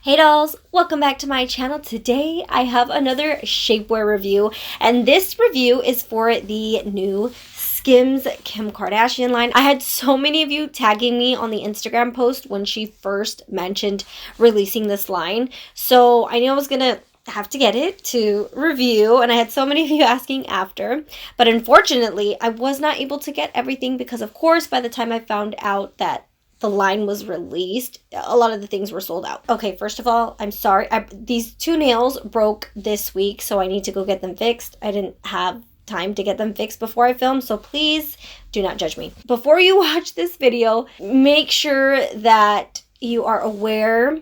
Hey dolls, welcome back to my channel. Today I have another shapewear review, and this review is for the new SKIMS Kim Kardashian line. I had so many of you tagging me on the Instagram post when she first mentioned releasing this line, so I knew I was gonna have to get it to review, and I had so many of you asking after, but unfortunately I was not able to get everything because of course by the time I found out that the line was released, a lot of the things were sold out. Okay, first of all, I'm sorry. These two nails broke this week, so I need to go get them fixed. I didn't have time to get them fixed before I filmed, so please do not judge me. Before you watch this video, make sure that you are aware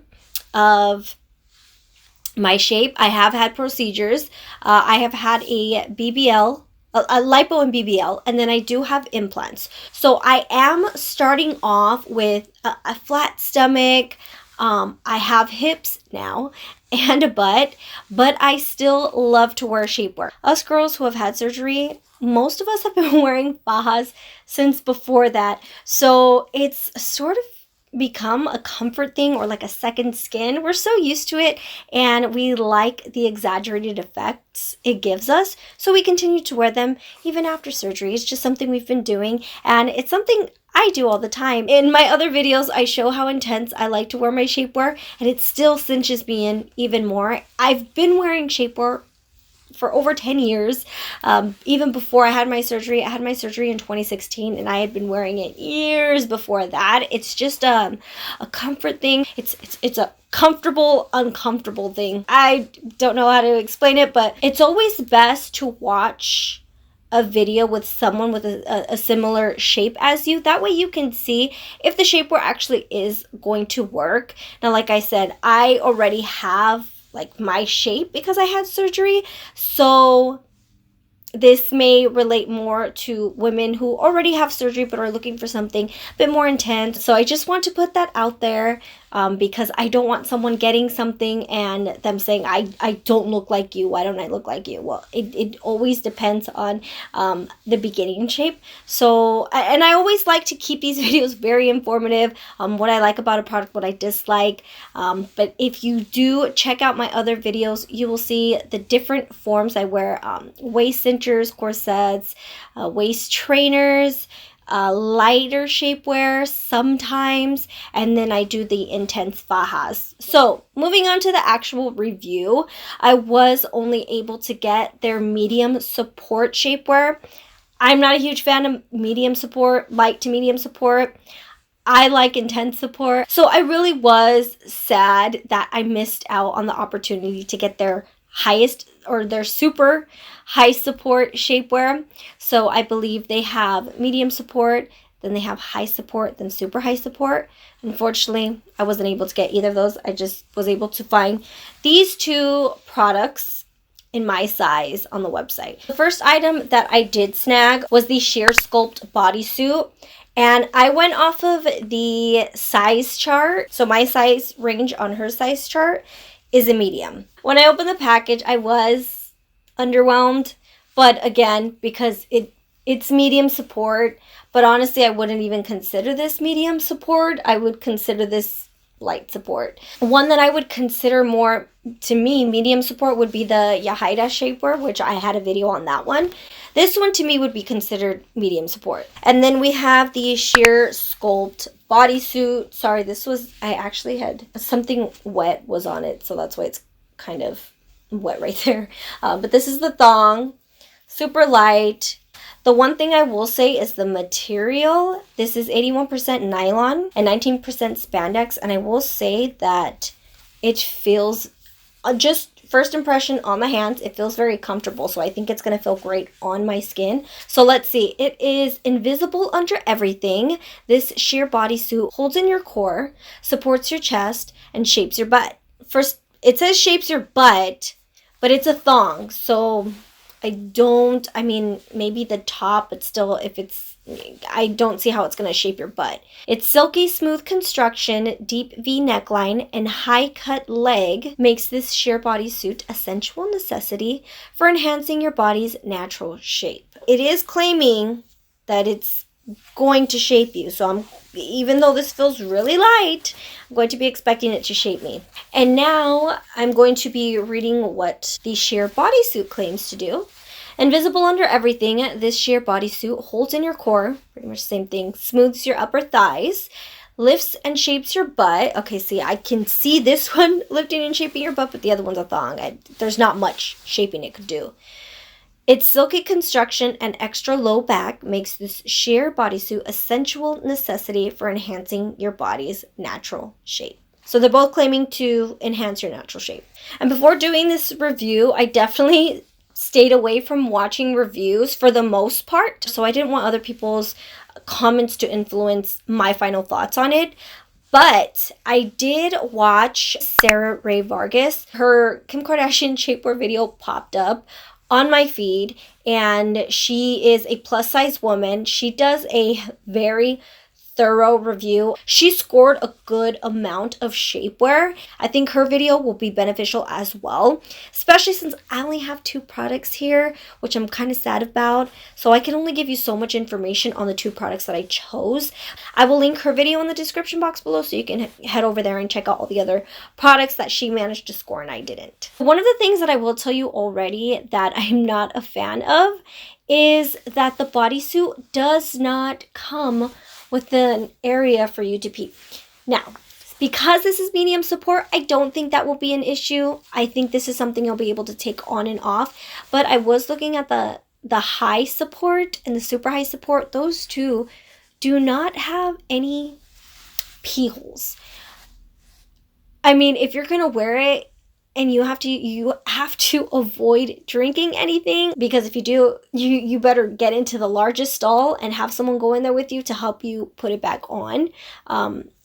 of my shape. I have had procedures. I have had a BBL, a lipo and BBL, and then I do have implants. So I am starting off with a flat stomach. I have hips now and a butt, but I still love to wear shapewear. Us girls who have had surgery, most of us have been wearing fajas since before that. So it's sort of become a comfort thing or like a second skin. We're so used to it and we like the exaggerated effects it gives us, so we continue to wear them even after surgery. It's just something we've been doing, and it's something I do all the time. In my other videos, I show how intense I like to wear my shapewear, and it still cinches me in even more. I've been wearing shapewear for over 10 years, even before I had my surgery. I had my surgery in 2016, and I had been wearing it years before that. It's just a comfort thing. It's a comfortable, uncomfortable thing. I don't know how to explain it, but it's always best to watch a video with someone with a similar shape as you. That way you can see if the shapewear actually is going to work. Now, like I said, I already have like my shape because I had surgery, so this may relate more to women who already have surgery but are looking for something a bit more intense. So I just want to put that out there because I don't want someone getting something and them saying, I don't look like you. Why don't I look like you? Well, it always depends on the beginning shape. So, and I always like to keep these videos very informative, what I like about a product, what I dislike. But if you do check out my other videos, you will see the different forms I wear. Waist cinchers, corsets, waist trainers, lighter shapewear sometimes, and then I do the intense fajas. So moving on to the actual review, I was only able to get their medium support shapewear. I'm not a huge fan of medium support, light to medium support. I like intense support. So I really was sad that I missed out on the opportunity to get their highest or their super high support shapewear. So I believe they have medium support, then they have high support, then super high support. Unfortunately, I wasn't able to get either of those. I just was able to find these two products in my size on the website. The first item that I did snag was the sheer SCULPT bodysuit. And I went off of the size chart. So my size range on her size chart is a medium. When I opened the package, I was underwhelmed, but again, because it's medium support, but honestly, I wouldn't even consider this medium support. I would consider this light support. One that I would consider more, to me, medium support would be the Yahaira Shapewear, which I had a video on that one. This one to me would be considered medium support. And then we have the sheer SCULPT bodysuit. Sorry, this was, I actually had something wet was on it, so that's why it's kind of wet right there. But this is the thong, super light. The one thing I will say is the material. This is 81% nylon and 19% spandex, and I will say that it feels, just first impression on the hands, it feels very comfortable, so I think it's going to feel great on my skin. So let's see. It is invisible under everything. This sheer bodysuit holds in your core, supports your chest, and shapes your butt. First, it says shapes your butt, but it's a thong, so I mean, maybe the top, but still, if it's, I don't see how it's going to shape your butt. It's silky smooth construction, deep V neckline, and high cut leg makes this sheer bodysuit a sensual necessity for enhancing your body's natural shape. It is claiming that it's going to shape you. So even though this feels really light, I'm going to be expecting it to shape me. And now I'm going to be reading what the sheer bodysuit claims to do. Invisible under everything, this sheer bodysuit holds in your core, pretty much the same thing, smooths your upper thighs, lifts and shapes your butt. Okay, see, I can see this one lifting and shaping your butt, but the other one's a thong. There's not much shaping it could do. Its silky construction and extra low back makes this sheer bodysuit a sensual necessity for enhancing your body's natural shape. So they're both claiming to enhance your natural shape. And before doing this review, I definitely stayed away from watching reviews for the most part. So I didn't want other people's comments to influence my final thoughts on it. But I did watch Sarah Ray Vargas. Her Kim Kardashian shapewear video popped up on my feed, and she is a plus size woman. She does a very thorough review. She scored a good amount of shapewear. I think her video will be beneficial as well, especially since I only have 2 products here, which I'm kind of sad about. So I can only give you so much information on the 2 products that I chose. I will link her video in the description box below so you can head over there and check out all the other products that she managed to score and I didn't. One of the things that I will tell you already that I'm not a fan of is that the bodysuit does not come with an area for you to pee. Now, because this is medium support, I don't think that will be an issue. I think this is something you'll be able to take on and off. But I was looking at the high support and the super high support. Those two do not have any pee holes. I mean, if you're gonna wear it and you have to avoid drinking anything, because if you do, you better get into the largest stall and have someone go in there with you to help you put it back on.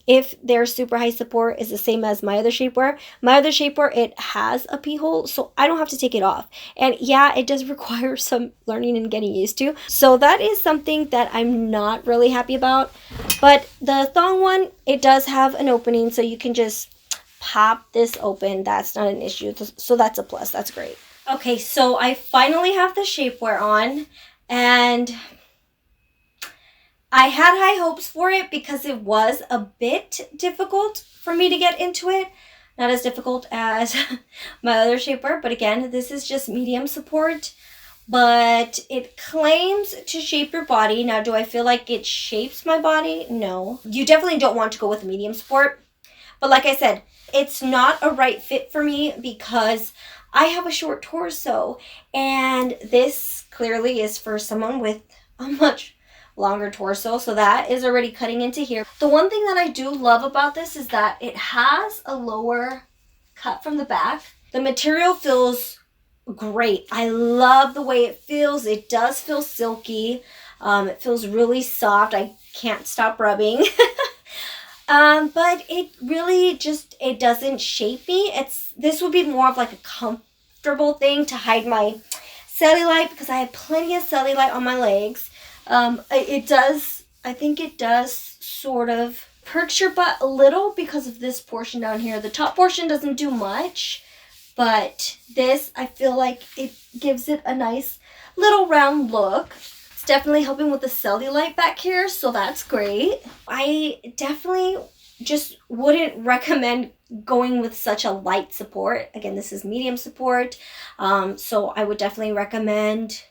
If their super high support is the same as my other shapewear, it has a pee hole, so I don't have to take it off. And yeah, it does require some learning and getting used to. So that is something that I'm not really happy about. But the thong one, it does have an opening, so you can just pop this open. That's not an issue. So that's a plus. That's great. Okay, so I finally have the shapewear on, and I had high hopes for it because it was a bit difficult for me to get into it. Not as difficult as my other shapewear, but again, this is just medium support. But it claims to shape your body. Now, do I feel like it shapes my body? No. You definitely don't want to go with medium support. But like I said, it's not a right fit for me because I have a short torso, and this clearly is for someone with a much longer torso, so that is already cutting into here. The one thing that I do love about this is that it has a lower cut from the back. The material feels great. I love the way it feels. It does feel silky. It feels really soft. I can't stop rubbing. But it really just, it doesn't shape me. This would be more of like a comfortable thing to hide my cellulite, because I have plenty of cellulite on my legs. I think it does sort of perch your butt a little because of this portion down here. The top portion doesn't do much, but this, I feel like it gives it a nice little round look. Definitely helping with the cellulite back here, so that's great. I definitely just wouldn't recommend going with such a light support. Again, this is medium support, so I would definitely recommend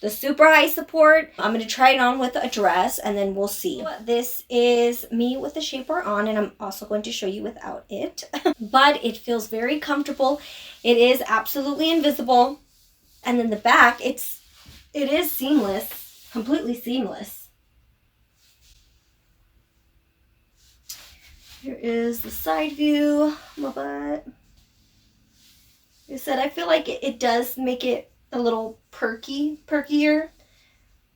the super high support. I'm going to try it on with a dress and then we'll see. This is me with the shapewear on, and I'm also going to show you without it. But it feels very comfortable. It is absolutely invisible. And then the back, it is seamless. Completely seamless. Here is the side view of my butt. Like I said, I feel like it does make it a little perkier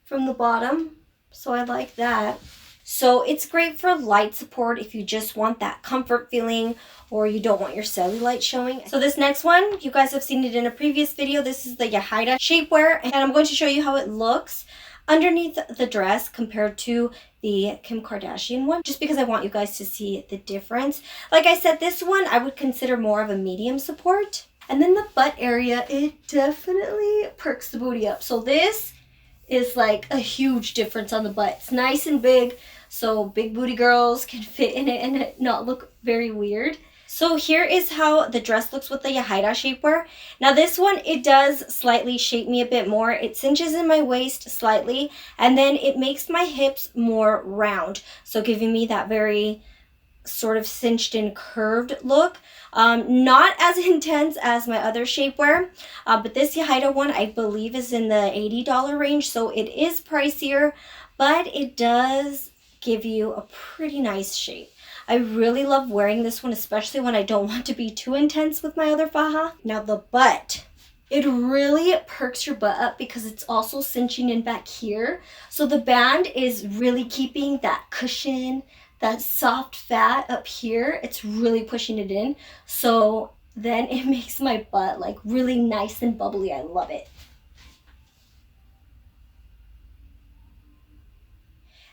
from the bottom. So I like that. So it's great for light support if you just want that comfort feeling or you don't want your cellulite showing. So this next one, you guys have seen it in a previous video. This is the Yahaira Shapewear, and I'm going to show you how it looks underneath the dress compared to the Kim Kardashian one, just because I want you guys to see the difference. Like I said, this one I would consider more of a medium support. And then the butt area, it definitely perks the booty up. So this is like a huge difference on the butt. It's nice and big, so big booty girls can fit in it and it not look very weird. So here is how the dress looks with the Yahaira Shapewear. Now this one, it does slightly shape me a bit more. It cinches in my waist slightly, and then it makes my hips more round. So giving me that very sort of cinched and curved look. Not as intense as my other shapewear, but this Yahaira one I believe is in the $80 range, so it is pricier, but it does give you a pretty nice shape. I really love wearing this one, especially when I don't want to be too intense with my other faja. Now the butt, it really perks your butt up because it's also cinching in back here. So the band is really keeping that cushion, that soft fat up here. It's really pushing it in. So then it makes my butt like really nice and bubbly. I love it.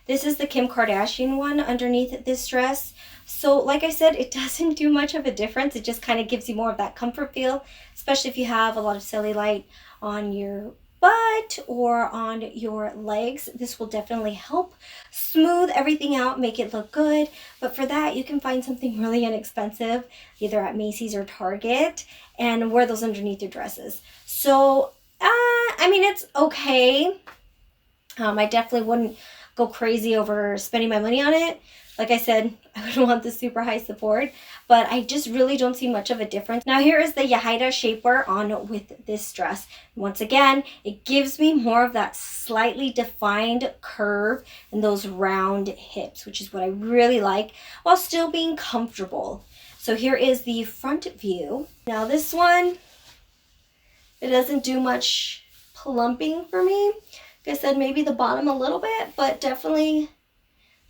This is the Kim Kardashian one underneath this dress. So like I said, it doesn't do much of a difference. It just kind of gives you more of that comfort feel, especially if you have a lot of cellulite on your butt or on your legs. This will definitely help smooth everything out, make it look good. But for that, you can find something really inexpensive, either at Macy's or Target, and wear those underneath your dresses. So, I mean, it's okay. I definitely wouldn't go crazy over spending my money on it. Like I said, I would want the super high support, but I just really don't see much of a difference. Now here is the Yahaira Shapewear on with this dress. Once again, it gives me more of that slightly defined curve and those round hips, which is what I really like, while still being comfortable. So here is the front view. Now this one, it doesn't do much plumping for me. Like I said, maybe the bottom a little bit, but definitely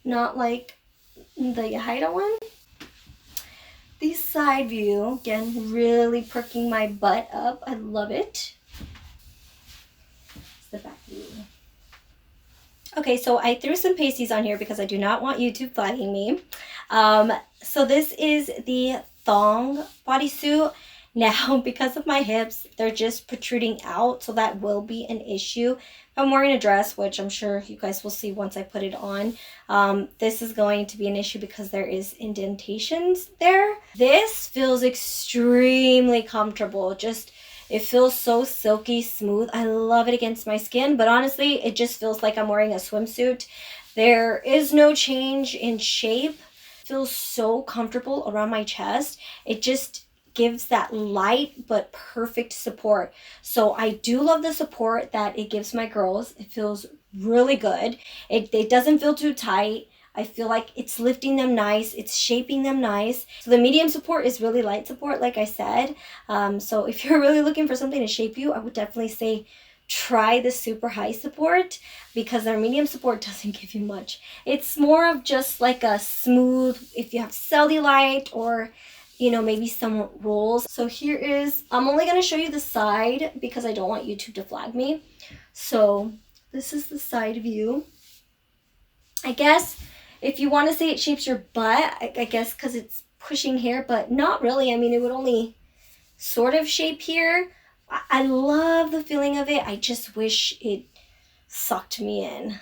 not like the Yahaira one. The side view, again, really perking my butt up. I love it. It's the back view. Okay, so I threw some pasties on here because I do not want YouTube flagging me. So this is the thong bodysuit. Now, because of my hips, they're just protruding out, so that will be an issue. If I'm wearing a dress, which I'm sure you guys will see once I put it on, this is going to be an issue because there is indentations there. This feels extremely comfortable. It feels so silky smooth. I love it against my skin, but honestly, it just feels like I'm wearing a swimsuit. There is no change in shape. It feels so comfortable around my chest. It just gives that light but perfect support. So I do love the support that it gives my girls. It feels really good. It doesn't feel too tight. I feel like it's lifting them nice. It's shaping them nice. So the medium support is really light support, like I said. So if you're really looking for something to shape you, I would definitely say try the super high support, because their medium support doesn't give you much. It's more of just like a smooth, if you have cellulite or maybe some rolls. So here is, I'm only going to show you the side because I don't want YouTube to flag me. So this is the side view. I guess if you want to say it shapes your butt, I guess because it's pushing here, but not really. I mean, it would only sort of shape here. I love the feeling of it. I just wish it sucked me in.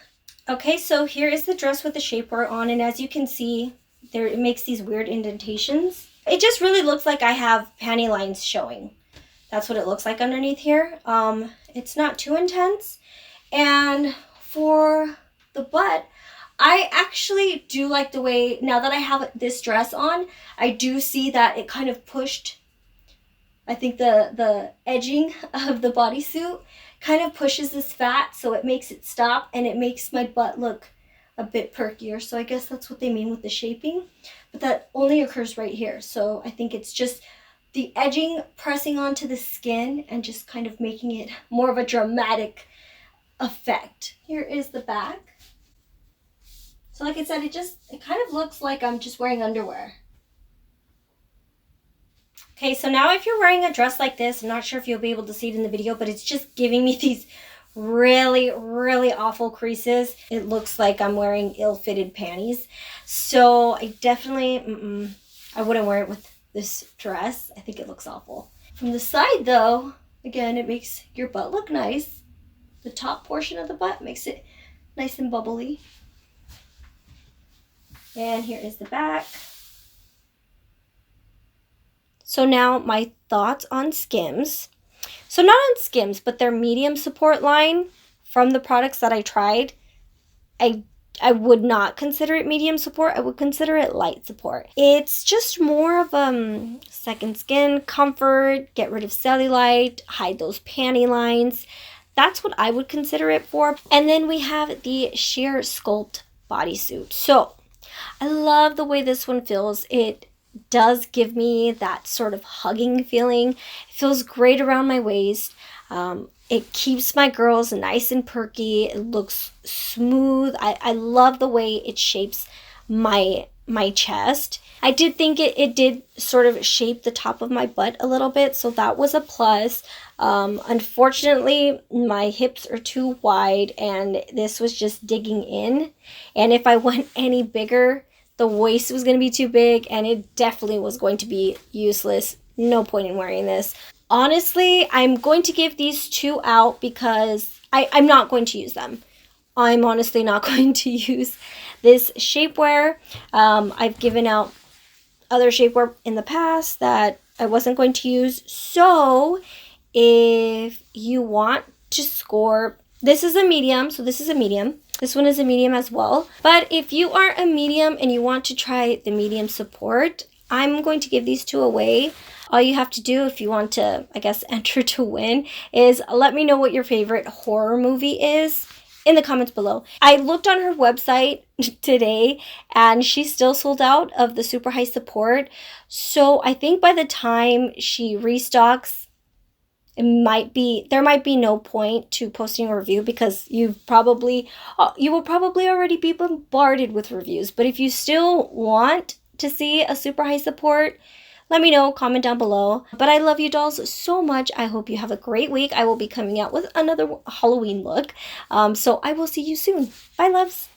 Okay, so here is the dress with the shapewear on, and as you can see, it makes these weird indentations. It just really looks like I have panty lines showing. That's what it looks like underneath here. It's not too intense. And for the butt, I actually do like the way, now that I have this dress on, I do see that it kind of pushed, I think the edging of the bodysuit kind of pushes this fat, so it makes it stop and it makes my butt look a bit perkier. So I guess that's what they mean with the shaping, but that only occurs right here. So I think it's just the edging pressing onto the skin and just kind of making it more of a dramatic effect. Here is the back. So like I said, it kind of looks like I'm just wearing underwear. Okay, so now if you're wearing a dress like this, I'm not sure if you'll be able to see it in the video, but it's just giving me these really, really awful creases. It looks like I'm wearing ill-fitted panties. So I definitely, I wouldn't wear it with this dress. I think it looks awful. From the side though, again, it makes your butt look nice. the top portion of the butt, makes it nice and bubbly. And here is the back. So now my thoughts on SKIMS. So not on SKIMS, but their medium support line from the products that I tried. I would not consider it medium support. I would consider it light support. It's just more of second skin, comfort, get rid of cellulite, hide those panty lines. That's what I would consider it for. And then we have the sheer SCULPT bodysuit. So I love the way this one feels. It does give me that sort of hugging feeling. It feels great around my waist. It keeps my girls nice and perky. It looks smooth. I love the way it shapes my chest. I did think it did sort of shape the top of my butt a little bit, so that was a plus. Unfortunately, my hips are too wide, and this was just digging in. And if I went any bigger, the waist was going to be too big, and it definitely was going to be useless. No point in wearing this. Honestly, I'm going to give these two out because I'm not going to use them. I'm honestly not going to use this shapewear. I've given out other shapewear in the past that I wasn't going to use. So if you want to score, this is a medium, so this is a medium. This one is a medium as well. But if you are a medium and you want to try the medium support, I'm going to give these two away. All you have to do if you want to, I guess, enter to win is let me know what your favorite horror movie is in the comments below. I looked on her website today and she's still sold out of the super high support. So I think by the time she restocks, there might be no point to posting a review because you will probably already be bombarded with reviews. But if you still want to see a super high support, let me know, comment down below. But I love you dolls so much. I hope you have a great week. I will be coming out with another Halloween look. So I will see you soon. Bye, loves.